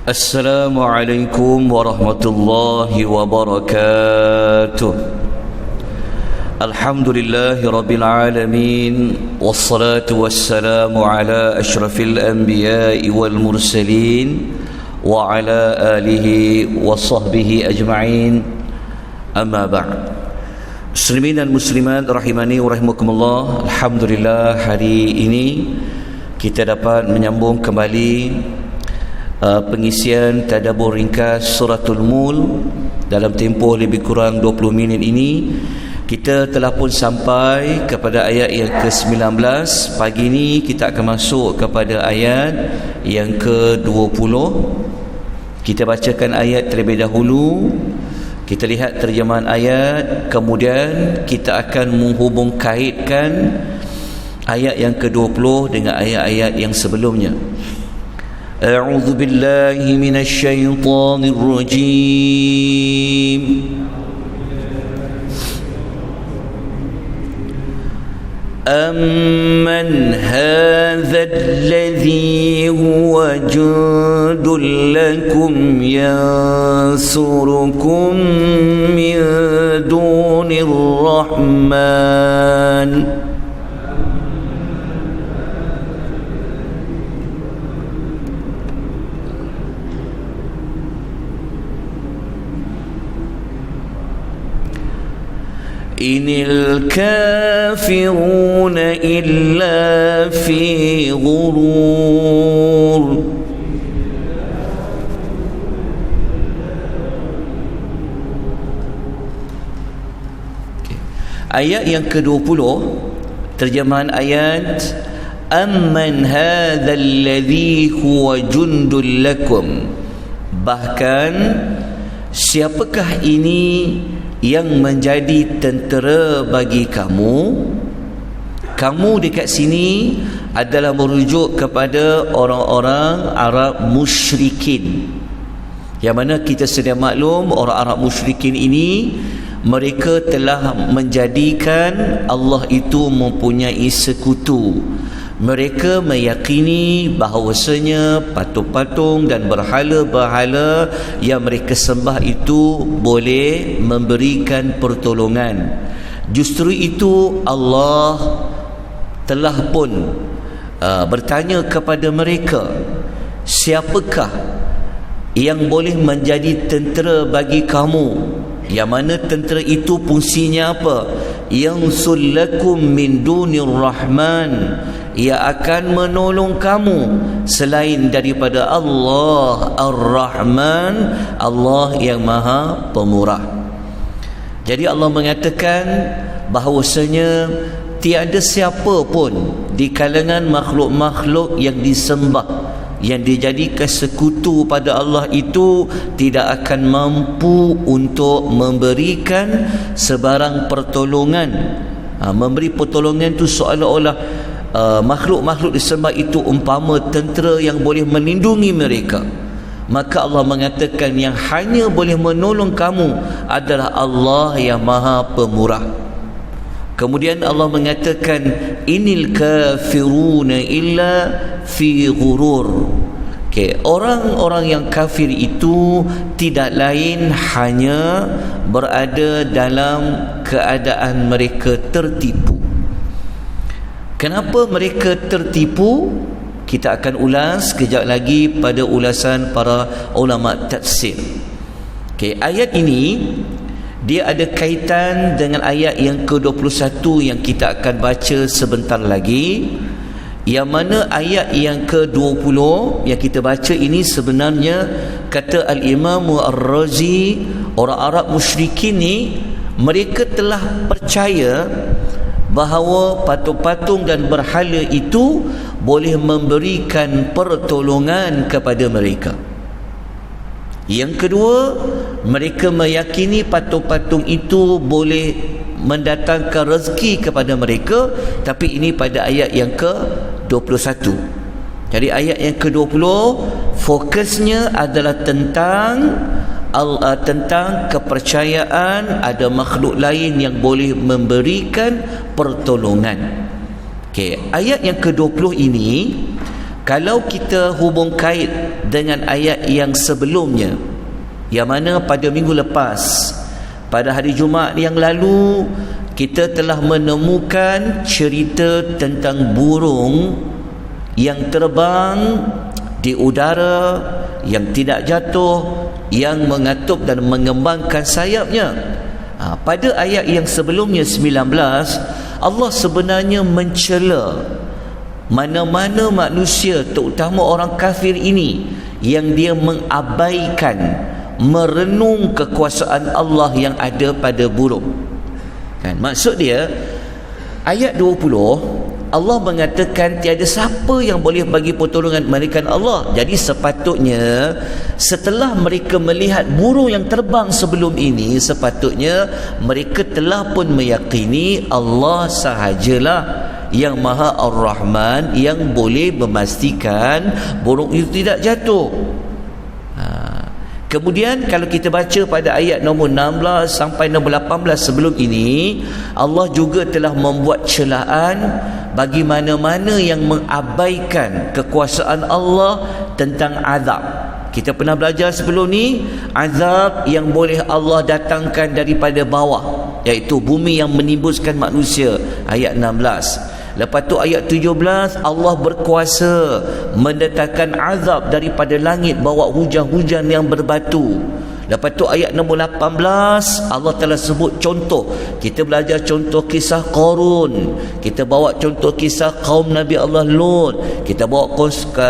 Assalamualaikum warahmatullahi wabarakatuh. Alhamdulillahi rabbil alamin, wassalatu wassalamu ala ashrafil anbiya'i wal mursalin wa ala alihi wa sahbihi ajma'in. Amma ba'd. Muslimin dan muslimat rahimani wa rahimakumullah. Alhamdulillah, hari ini kita dapat menyambung kembali pengisian tadabbur ringkas suratul Mul dalam tempoh lebih kurang 20 minit ini. Kita telah pun sampai kepada ayat yang ke-19. Pagi ini kita akan masuk kepada ayat yang ke-20. Kita bacakan ayat terlebih dahulu, kita lihat terjemahan ayat, kemudian kita akan menghubung kaitkan ayat yang ke-20 dengan ayat-ayat yang sebelumnya. أعوذ بالله من الشيطان الرجيم أمن هذا الذي هو جند لكم ينصركم من دون الرحمن إن الكافرون إلا في غرور. Ayat yang ke-20, terjemahan ayat, Amman hadha alladhi huwa jundul lakum. Bahkan siapakah ini yang menjadi tentera bagi kamu? Kamu dekat sini adalah merujuk kepada orang-orang Arab musyrikin, yang mana kita sedia maklum orang Arab musyrikin ini mereka telah menjadikan Allah itu mempunyai sekutu. Mereka meyakini bahawasanya patung-patung dan berhala-berhala yang mereka sembah itu boleh memberikan pertolongan. Justru itu Allah telah pun bertanya kepada mereka, siapakah yang boleh menjadi tentera bagi kamu? Yang mana tentera itu fungsinya apa? Yansul lakum min dunir rahman, ia akan menolong kamu selain daripada Allah Ar-Rahman, Allah yang Maha Pemurah. Jadi Allah mengatakan bahawasanya tiada siapa pun di kalangan makhluk-makhluk yang disembah, yang dijadikan sekutu pada Allah itu tidak akan mampu untuk memberikan sebarang pertolongan. Memberi pertolongan itu seolah-olah makhluk-makhluk disembah itu umpama tentera yang boleh melindungi mereka. Maka Allah mengatakan yang hanya boleh menolong kamu adalah Allah yang Maha Pemurah. Kemudian Allah mengatakan inil kafiruna illa fi ghurur. Orang-orang yang kafir itu tidak lain hanya berada dalam keadaan mereka tertipu. Kenapa mereka tertipu? Kita akan ulas sekejap lagi pada ulasan para ulama tafsir. Ayat ini dia ada kaitan dengan ayat yang ke-21 yang kita akan baca sebentar lagi, yang mana ayat yang ke-20 yang kita baca ini sebenarnya kata Al-Imam Ar-Razi, orang Arab musyrikin ni mereka telah percaya bahawa patung-patung dan berhala itu boleh memberikan pertolongan kepada mereka. Yang kedua, mereka meyakini patung-patung itu boleh mendatangkan rezeki kepada mereka, tapi ini pada ayat yang ke-21. Jadi ayat yang ke-20 fokusnya adalah tentang kepercayaan ada makhluk lain yang boleh memberikan pertolongan. Ayat yang ke-20 ini Kalau kita hubung kait dengan ayat yang sebelumnya, yang mana pada minggu lepas, pada hari Jumaat yang lalu, kita telah menemukan cerita tentang burung yang terbang di udara, yang tidak jatuh, yang mengatup dan mengembangkan sayapnya. Pada ayat yang sebelumnya 19, Allah sebenarnya mencela mana-mana manusia, terutama orang kafir ini, yang dia mengabaikan merenung kekuasaan Allah yang ada pada burung. Kan, maksud dia ayat 20, Allah mengatakan tiada siapa yang boleh bagi pertolongan melainkan Allah. Jadi sepatutnya setelah mereka melihat burung yang terbang sebelum ini, sepatutnya mereka telah pun meyakini Allah sahajalah yang Maha Ar-Rahman yang boleh memastikan burung itu tidak jatuh. Kemudian kalau kita baca pada ayat nombor 16 sampai nombor 18 sebelum ini, Allah juga telah membuat celaan bagi mana-mana yang mengabaikan kekuasaan Allah tentang azab. Kita pernah belajar sebelum ni, azab yang boleh Allah datangkan daripada bawah, iaitu bumi yang menimbuskan manusia, ayat 16. Lepas tu ayat 17, Allah berkuasa mendatangkan azab daripada langit, bawa hujan-hujan yang berbatu. Lepas tu ayat nombor 18, Allah telah sebut contoh. Kita belajar contoh kisah Qarun, kita bawa contoh kisah kaum Nabi Allah Lut, kita bawa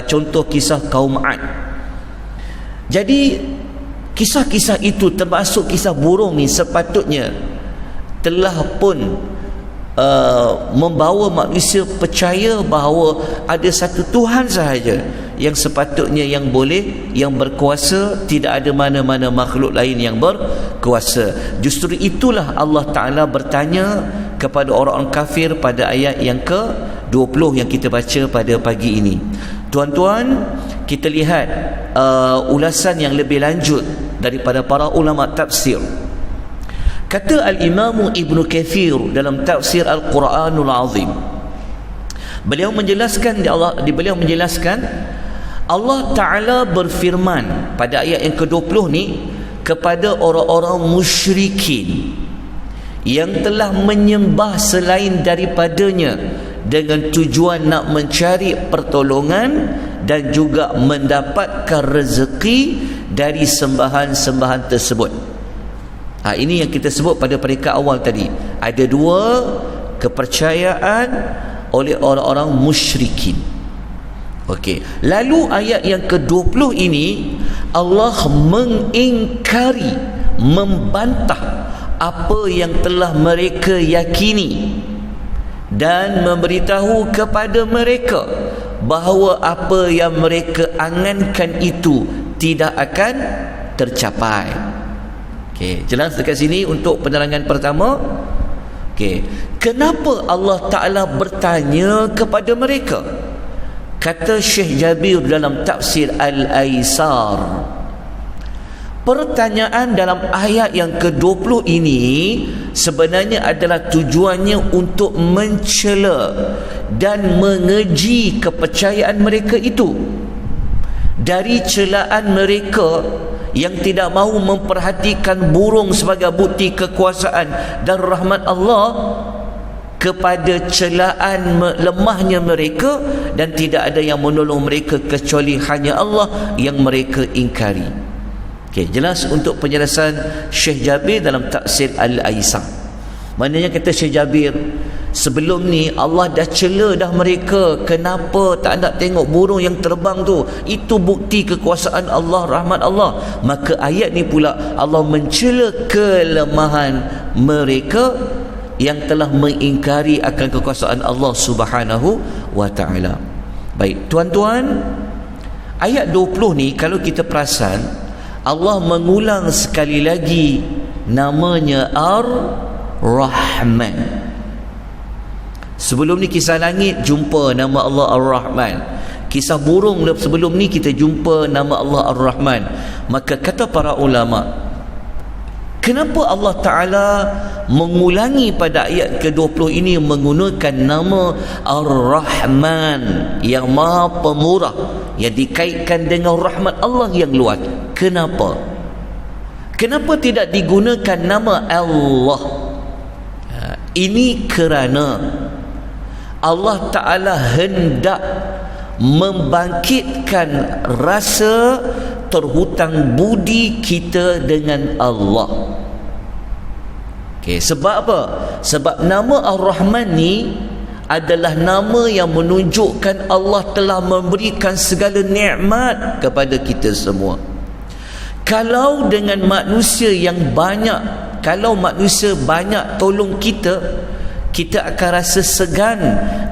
contoh kisah kaum Ad. Jadi kisah-kisah itu, termasuk kisah burung ni, sepatutnya telah pun membawa manusia percaya bahawa ada satu Tuhan sahaja yang sepatutnya yang boleh, yang berkuasa, tidak ada mana-mana makhluk lain yang berkuasa. Justru itulah Allah Ta'ala bertanya kepada orang-orang kafir pada ayat yang ke-20 yang kita baca pada pagi ini. Tuan-tuan, kita lihat ulasan yang lebih lanjut daripada para ulama tafsir. Kata Al-Imam Ibn Kathir dalam tafsir Al-Quranul Azim, beliau menjelaskan Allah Ta'ala berfirman pada ayat yang ke-20 ni kepada orang-orang musyrikin yang telah menyembah selain daripadanya dengan tujuan nak mencari pertolongan dan juga mendapatkan rezeki dari sembahan-sembahan tersebut. Ini yang kita sebut pada peringkat awal tadi. Ada dua kepercayaan oleh orang-orang musyrikin. Okey. Lalu ayat yang ke-20 ini Allah mengingkari, membantah apa yang telah mereka yakini dan memberitahu kepada mereka bahawa apa yang mereka angankan itu tidak akan tercapai. Okey, jelas dekat sini untuk penerangan pertama. Okey, kenapa Allah Ta'ala bertanya kepada mereka? Kata Syekh Jabir dalam tafsir Al-Aisar, pertanyaan dalam ayat yang ke-20 ini sebenarnya adalah tujuannya untuk mencela dan mengeji kepercayaan mereka itu dari celaan mereka yang tidak mahu memperhatikan burung sebagai bukti kekuasaan dan rahmat Allah, kepada celaan lemahnya mereka dan tidak ada yang menolong mereka kecuali hanya Allah yang mereka ingkari. Okey, jelas untuk penjelasan Syekh Jabir dalam tafsir Al-Aisar. Maknanya kata Syekh Jabir, sebelum ni Allah dah cela dah mereka, kenapa tak nak tengok burung yang terbang tu, itu bukti kekuasaan Allah, rahmat Allah. Maka ayat ni pula Allah mencela kelemahan mereka yang telah mengingkari akan kekuasaan Allah Subhanahu wa taala. Baik, tuan-tuan, ayat 20 ni kalau kita perasan, Allah mengulang sekali lagi namanya Ar-Rahman. Sebelum ni kisah langit jumpa nama Allah Ar-Rahman. Kisah burung sebelum ni kita jumpa nama Allah Ar-Rahman. Maka kata para ulama, Kenapa Allah Ta'ala mengulangi pada ayat ke-20 ini menggunakan nama Ar-Rahman, yang Maha Pemurah, yang dikaitkan dengan rahmat Allah yang luas? Kenapa? Kenapa tidak digunakan nama Allah? Ini kerana Allah Ta'ala hendak membangkitkan rasa terhutang budi kita dengan Allah. Sebab apa? Sebab nama Ar-Rahman ni adalah nama yang menunjukkan Allah telah memberikan segala nikmat kepada kita semua. Kalau dengan manusia yang banyak, kalau manusia banyak tolong kita, kita akan rasa segan.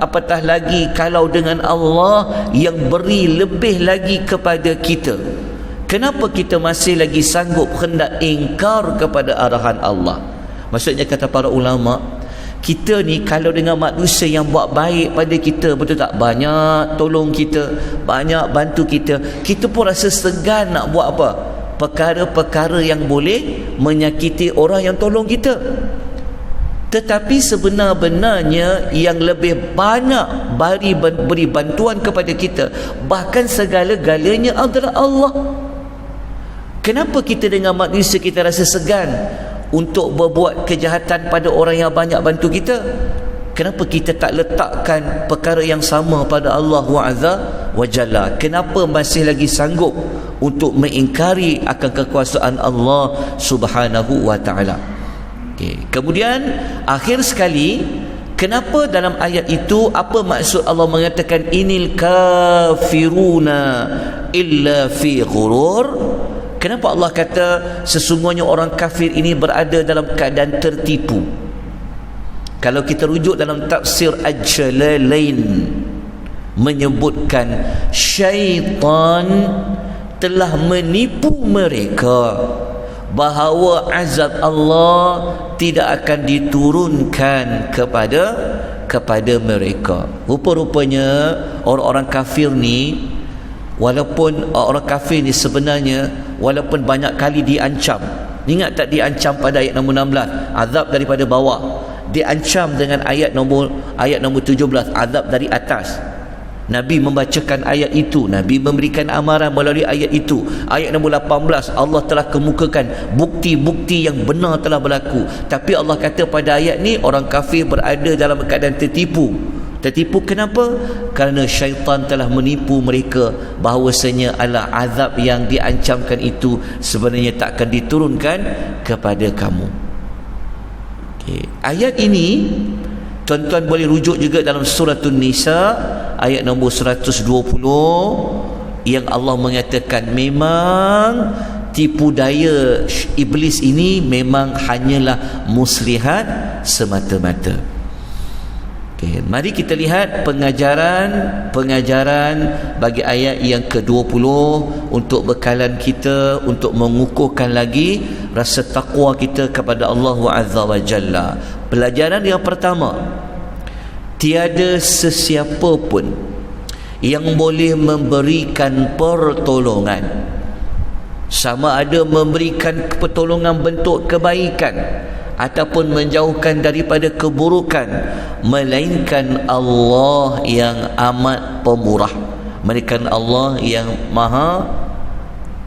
Apatah lagi kalau dengan Allah yang beri lebih lagi kepada kita. Kenapa kita masih lagi sanggup hendak ingkar kepada arahan Allah? Maksudnya, kata para ulama, kita ni kalau dengan manusia yang buat baik pada kita, betul tak, banyak tolong kita, banyak bantu kita, kita pun rasa segan nak buat apa? Perkara-perkara yang boleh menyakiti orang yang tolong kita. Tetapi sebenar-benarnya yang lebih banyak beri bantuan kepada kita, bahkan segala-galanya, adalah Allah. Kenapa kita dengan manusia kita rasa segan untuk berbuat kejahatan pada orang yang banyak bantu kita? Kenapa kita tak letakkan perkara yang sama pada Allah Azza wa Jalla? Kenapa masih lagi sanggup untuk mengingkari akan kekuasaan Allah Subhanahu wa Ta'ala? Kemudian akhir sekali, kenapa dalam ayat itu, apa maksud Allah mengatakan inil kafiruna illa fi ghurur? Kenapa Allah kata sesungguhnya orang kafir ini berada dalam keadaan tertipu? Kalau kita rujuk dalam tafsir Al-Jalalain, menyebutkan syaitan telah menipu mereka bahawa azab Allah tidak akan diturunkan kepada mereka. Rupa-rupanya orang-orang kafir ni, walaupun orang kafir ni sebenarnya walaupun banyak kali diancam, ingat tak diancam pada ayat nombor 16, azab daripada bawah, diancam dengan ayat nombor 17, azab dari atas. Nabi membacakan ayat itu, Nabi memberikan amaran melalui ayat itu. Ayat nombor 18, Allah telah kemukakan bukti-bukti yang benar telah berlaku. Tapi Allah kata pada ayat ni, orang kafir berada dalam keadaan tertipu. Tertipu kenapa? Kerana syaitan telah menipu mereka bahawasanya adalah azab yang diancamkan itu sebenarnya tak akan diturunkan kepada kamu. Ayat ini tuan-tuan boleh rujuk juga dalam surah An-Nisa ayat nombor 120, yang Allah mengatakan memang tipu daya iblis ini memang hanyalah muslihat semata-mata. Mari kita lihat pengajaran bagi ayat yang ke-20 untuk bekalan kita, untuk mengukuhkan lagi rasa taqwa kita kepada Allah Azza wa Jalla. Pelajaran yang pertama, tiada sesiapa pun yang boleh memberikan pertolongan, sama ada memberikan pertolongan bentuk kebaikan ataupun menjauhkan daripada keburukan, melainkan Allah yang amat pemurah, melainkan Allah yang maha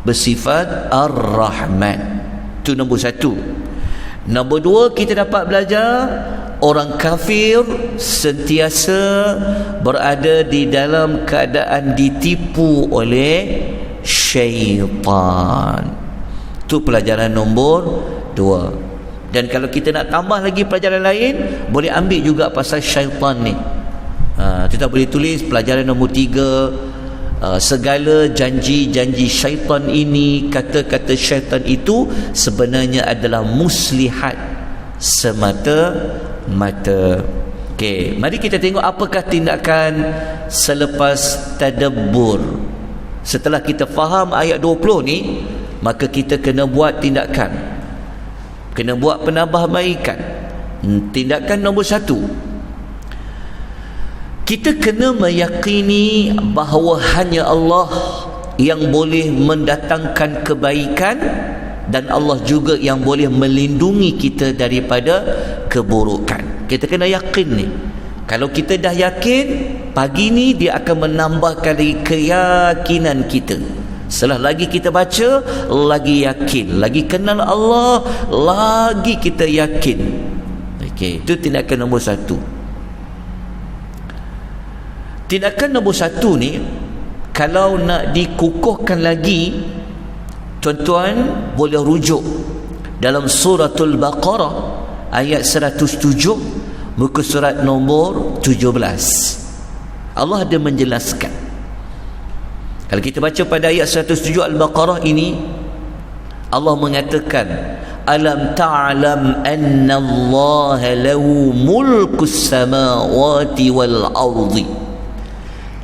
bersifat Ar-Rahman. Itu nombor satu. Nombor dua, kita dapat belajar orang kafir sentiasa berada di dalam keadaan ditipu oleh syaitan. Itu pelajaran nombor dua. Dan kalau kita nak tambah lagi pelajaran lain, boleh ambil juga pasal syaitan ni. Kita boleh tulis pelajaran nombor 3, segala janji-janji syaitan ini, kata-kata syaitan itu sebenarnya adalah muslihat semata-mata. Okey, mari kita tengok apakah tindakan selepas tadabbur. Setelah kita faham ayat 20 ni, maka kita kena buat tindakan, kena buat penambahbaikan. Tindakan nombor 1, kita kena meyakini bahawa hanya Allah yang boleh mendatangkan kebaikan dan Allah juga yang boleh melindungi kita daripada keburukan. Kita kena yakin ni. Kalau kita dah yakin, pagi ni dia akan menambahkan lagi keyakinan kita. Selagi kita baca, lagi yakin, lagi kenal Allah, lagi kita yakin. Okey, itu tindakan nombor 1. Tindakan nombor 1 ni, kalau nak dikukuhkan lagi, tuan-tuan boleh rujuk dalam suratul Baqarah ayat 107, muka surat nombor 17. Allah ada menjelaskan. Kalau kita baca pada ayat 107 Al-Baqarah ini, Allah mengatakan, alam ta'lam anna Allah lahu mulkus samawati wal ardi.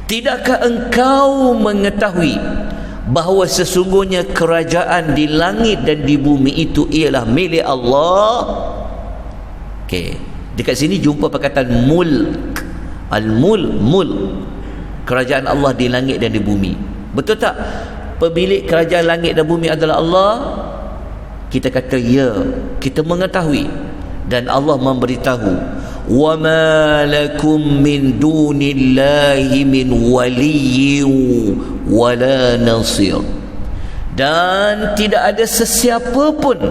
Tidakkah engkau mengetahui bahawa sesungguhnya kerajaan di langit dan di bumi itu ialah milik Allah? Okey, dekat sini jumpa perkataan mulk. Al-mulk, kerajaan Allah di langit dan di bumi. Betul tak? Pemilik kerajaan langit dan bumi adalah Allah? Kita kata ya, kita mengetahui. Dan Allah memberitahu, wa ma lakum min dunillahi min waliyyin wala nasir. Dan tidak ada sesiapa pun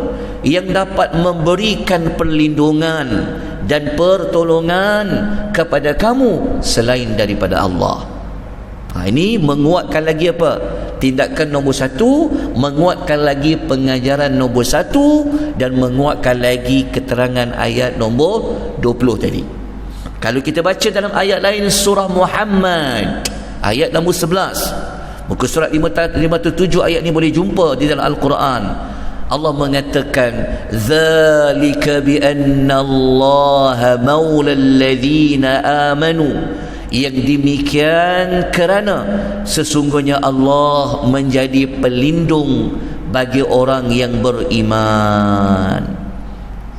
yang dapat memberikan perlindungan dan pertolongan kepada kamu selain daripada Allah. Ini menguatkan lagi apa? Tindakan nombor 1, menguatkan lagi pengajaran nombor 1, dan menguatkan lagi keterangan ayat nombor 20 tadi. Kalau kita baca dalam ayat lain, surah Muhammad ayat nombor 11, muka surat 57 ayat ni boleh jumpa di dalam Al-Quran. Allah mengatakan, zalika bi anna Allah maula alladhina amanu. Yang demikian kerana sesungguhnya Allah menjadi pelindung bagi orang yang beriman.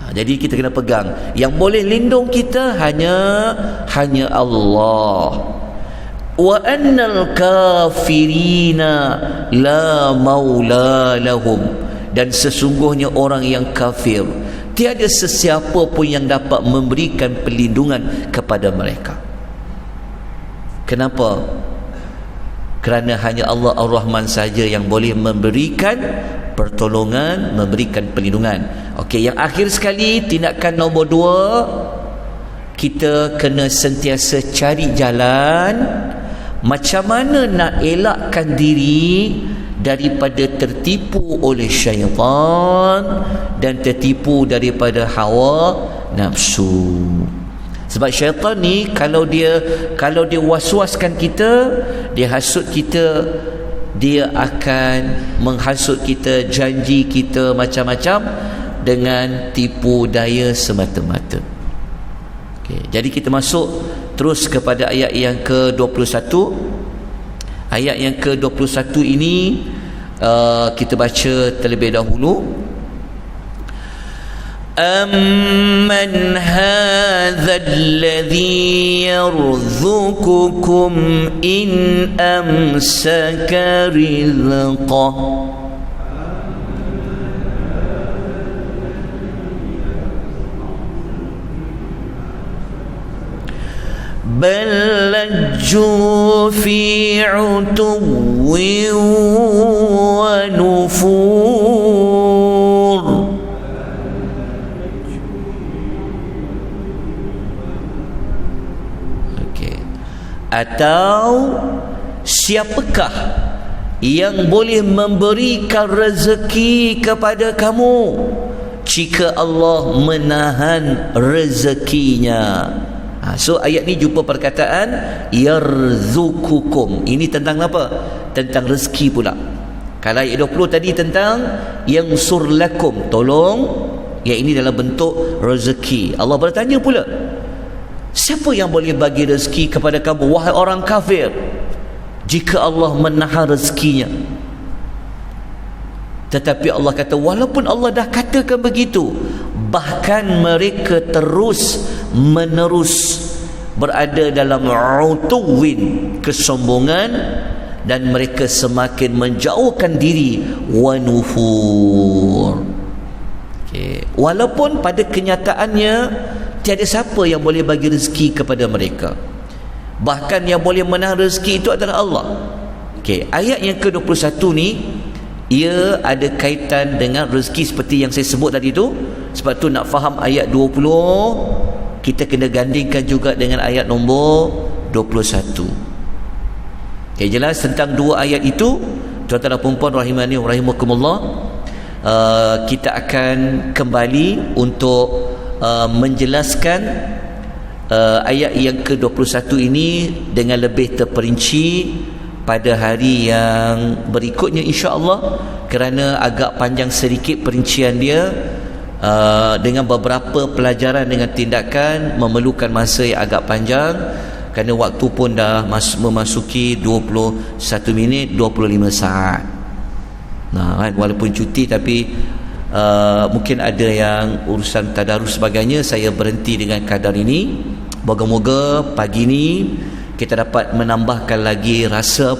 Jadi kita kena pegang, yang boleh lindung kita hanya Allah. Wa annal kafirina la maula lahum. Dan sesungguhnya orang yang kafir, tiada sesiapa pun yang dapat memberikan perlindungan kepada mereka. Kenapa? Kerana hanya Allah Ar-Rahman saja yang boleh memberikan pertolongan, memberikan perlindungan. Okey, yang akhir sekali, tindakan nombor 2, kita kena sentiasa cari jalan macam mana nak elakkan diri daripada tertipu oleh syaitan dan tertipu daripada hawa nafsu. Sebab syaitan ni kalau dia waswaskan kita, dia hasut kita, dia akan menghasut kita, janji kita macam-macam dengan tipu daya semata-mata. Okay, jadi kita masuk terus kepada ayat yang ke-21. Ayat yang ke-21 ini kita baca terlebih dahulu. Amman hadha alladhi yarzuqukum in amsaka rizqah. Bal lajju fi 'utuwwin wa nufur. Atau siapakah yang boleh memberikan rezeki kepada kamu jika Allah menahan rezekinya? So ayat ni jumpa perkataan yarzukukum. Ini tentang apa? Tentang rezeki pula. Kalau ayat 20 tadi tentang yansur lakum, tolong. Yang ini dalam bentuk rezeki. Allah bertanya pula, siapa yang boleh bagi rezeki kepada kamu, wahai orang kafir, jika Allah menahan rezekinya? Tetapi Allah kata, walaupun Allah dah katakan begitu, bahkan mereka terus menerus berada dalam utuwin, kesombongan, dan mereka semakin menjauhkan diri, wa nufur. Walaupun pada kenyataannya tiada siapa yang boleh bagi rezeki kepada mereka, bahkan yang boleh menahan rezeki itu adalah Allah. Ayat yang ke-21 ni ia ada kaitan dengan rezeki seperti yang saya sebut tadi tu. Sebab tu nak faham ayat 20, kita kena gandingkan juga dengan ayat nombor 21. Jelas tentang dua ayat itu, tuan-tuan dan puan-puan rahimani wa rahimakumullah. Kita akan kembali untuk menjelaskan ayat yang ke-21 ini dengan lebih terperinci pada hari yang berikutnya insya-Allah, kerana agak panjang sedikit perincian dia, dengan beberapa pelajaran dengan tindakan memerlukan masa yang agak panjang, kerana waktu pun dah memasuki 21 minit 25 saat. Kan, walaupun cuti tapi mungkin ada yang urusan tadarus sebagainya, saya berhenti dengan kadar ini. Moga-moga pagi ini kita dapat menambahkan lagi rasa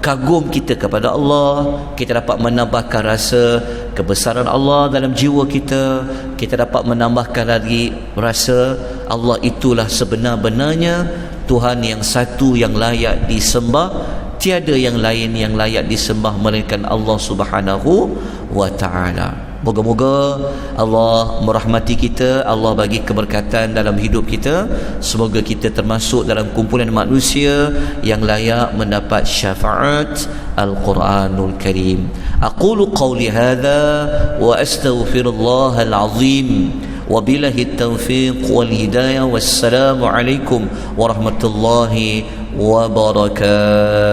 kagum kita kepada Allah, kita dapat menambahkan rasa kebesaran Allah dalam jiwa kita, kita dapat menambahkan lagi rasa Allah itulah sebenar-benarnya Tuhan yang satu yang layak disembah, tiada yang lain yang layak disembah melainkan Allah Subhanahu wa ta'ala. Moga-moga Allah merahmati kita, Allah bagi keberkatan dalam hidup kita. Semoga kita termasuk dalam kumpulan manusia yang layak mendapat syafaat Al-Quranul Karim. Aqulu qawli hadha wa astaghfirullahal azim. Wabillahi taufiq wal hidayah. Wassalamu alaikum warahmatullahi wabarakatuh.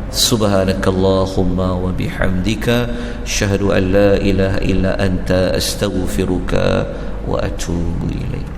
Subhanakallahumma wa bihamdika asyhadu an la ilaha illa anta astaghfiruka wa atubu ilaik.